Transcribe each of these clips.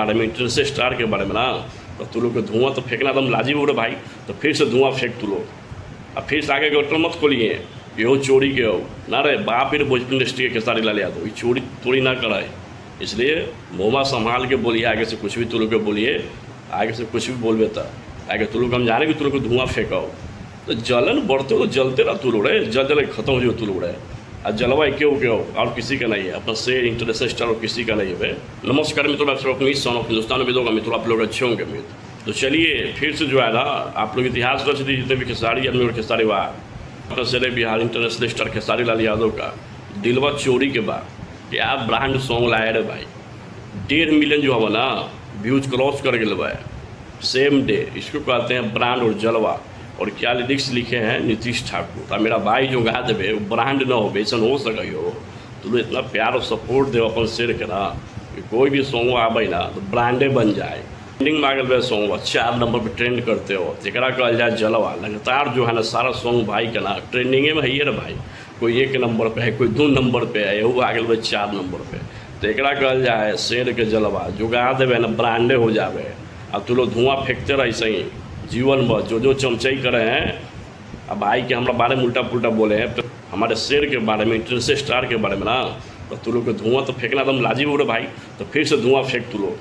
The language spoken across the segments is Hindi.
बारे में, इंटरनेशनल स्टार के बारे में ना, तो तू लोग धुआं तो फेंकना एकदम लाजिब हो रहा भाई। तो फिर से धुआं फेंक तू लोग, अब फिर से आगे गटर मत खोलिए कि हो चोरी के हो ना रे बाप रे। भोजपुरी इंडस्ट्री के खेसारी लाल यादव ये चोरी थोड़ी ना कराए, इसलिए मुँह संभाल के बोलिए। आगे से कुछ भी तू लोग के बोलिए, आगे से कुछ भी बोल बेता आगे तू लोग हम जाने कि तू लोग को धुआं फेंकाओ तो जलन बढ़ते हो तो जलते रह तू लोग रे, जल जल खत्म हो जाओ तू लोग रे। और जलवा क्यों क्यों और किसी का नहीं है, अपना शेर इंटरनेशनल स्टार और किसी का नहीं है। नमस्कार मित्रों, मैं अपनी सन ऑफ हिंदुस्तान में दूंगा मित्रों, आप लोग अच्छे होंगे मित्र। तो चलिए फिर से जो है ना, आप लोग इतिहास रच दी जितने भी खेसारी आदमी और खेसारी वार अपना शेर बिहार इंटरनेशनल स्टार खेसारी लाल यादव का दिलवा चोरी के बाद क्या ब्रांड सॉन्ग लाए रे भाई। 1.5 मिलियन जो है ना व्यूज क्रॉस कर गए भाई सेम डे। इसको कहते हैं ब्रांड और जलवा। और क्या लिरिक्स लिखे हैं नीतीश ठाकुर। तो मेरा भाई जो गा देवे वो ब्रांड ना हो, ऐसा हो सके हो। तो इतना प्यार और सपोर्ट दे अपन शेर के ना कि कोई भी सॉन्ग आवे ना तो ब्रांडे बन जाए। ट्रेंडिंग मांगल हुए सॉन्ग 4 नंबर पर ट्रेंड करते हो, जरा कहल जाए जलवा। लगातार जो है ना सारा सॉन्ग भाई के ना ट्रेंडिंगे में है रे भाई। कोई 1 नंबर पे है, कोई 2 नंबर पे है, यहू आ गए 4 नंबर पे। तो एक कहल जाए शेर के जलवा, जो गा देवे ना ब्रांडे हो जाए। अब तू लोग धुआं फेंकते रहे सही जीवन में, जो चमचई करे हैं। अब भाई के हमारा बारे में उल्टा पुल्टा बोले हैं, तो हमारे शेर के बारे में, इंटरनेशनल स्टार के बारे में ना, तो तू लोग धुआं तो फेंकना एकदम लाजिब हो रहा भाई। तो फिर से धुआं फेंक तू लोग,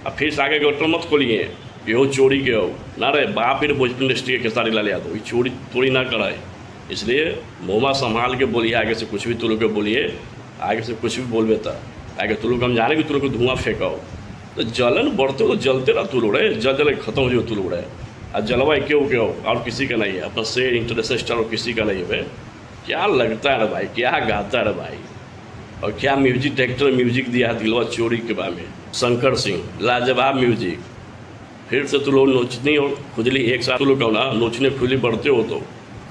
अब फिर से आगे गटर मत खोलिए कि हो चोरी के हो ना रे बाप रे। भोजपुरी इंडस्ट्री के खेसारी लाल यादव ये चोरी थोड़ी ना कराए, इसलिए मुँह संभाल के बोलिए। आगे से कुछ भी तू लोग के बोलिए, आगे से कुछ भी बोल बेता आगे तू लोग हम जाने कि तू लोग को धुआं फेंकाओ तो जलन बढ़ते हो तो जलते रह तू लोग रे, जल जल खत्म हो जाओ तू लोग रे। और जलवा क्यों क्यों और किसी का नहीं है, अपना शेर इंटरनेशनल स्टार और किसी का नहीं है। क्या लगता है रे भाई, क्या गाता है रे भाई, और क्या म्यूजिक डायरेक्टर म्यूजिक दिया है दिलवा चोरी के बारे में। शंकर सिंह लाजवाब म्यूजिक। फिर से तू लोग नोचनी और खुजली एक साथ तू लोग का ना नोचने खुजली बढ़ते हो तो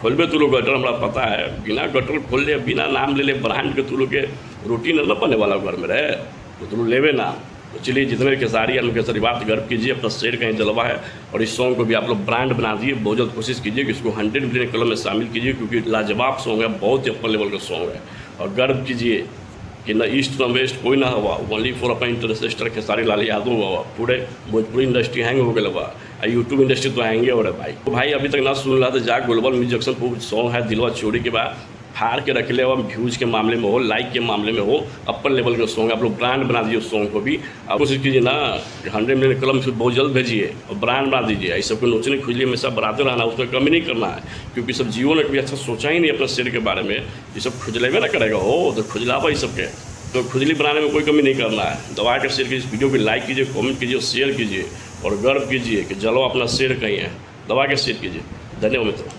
खोलबे तू लोग गटर। हमारा पता है बिना गटर खोल ले, बिना नाम ले ले ब्रांड के तू लोग के रोटी न बने वाला घर में रहे, तो तू लोग लेवे ना। तो चलिए जितने खेसारी आलम खेसारी बात गर्व कीजिए, अपना शेर कहीं जलवा है। और इस सॉन्ग को भी आप लोग ब्रांड बना दिए। बहुत जल्द कोशिश कीजिए कि इसको 100 मिलियन कलम में शामिल कीजिए, क्योंकि लाजवाब सॉन्ग है, बहुत ही अपर लेवल का सॉन्ग है। और गर्व कीजिए कि न ईस्ट न वेस्ट कोई ना हुआ, ओनली फॉर अपना इंटरनेशनल स्टार खेसारी लाल यादव हुआ। पूरे भोजपुरी इंडस्ट्री हैंग हो गया हुआ, यूट्यूब इंडस्ट्री तो हैंगे हो रहा भाई। तो भाई अभी तक ना सुन रहा था जा ग्लोबल म्यूजिक सॉन्ग है दिलवा चोरी के बाद फाड़ के रख ले। अब व्यूज के मामले में हो, लाइक के मामले में हो, अपर लेवल का सॉन्ग आप लोग ब्रांड बना दीजिए उस सॉन्ग को भी। आप कोशिश कीजिए ना 100 मिलियन कलम से बहुत जल्द भेजिए और ब्रांड बना दीजिए। इस सबको नोचने खुजली में सब बढ़ाते रहना, उसमें कमी नहीं करना है, क्योंकि सब जीवन में कभी अच्छा सोचा ही नहीं अपने शेर के बारे में। ये सब खुजलेबे ना करेगा हो तो खुजलावा ये सबके, तो खुजली बनाने में कोई कमी नहीं करना है। दबा के शेर की इस वीडियो को लाइक कीजिए, कमेंट कीजिए, शेयर कीजिए और गर्व कीजिए कि जलो अपना शेर कहीं है। दबा के शेयर कीजिए। धन्यवाद मित्रों।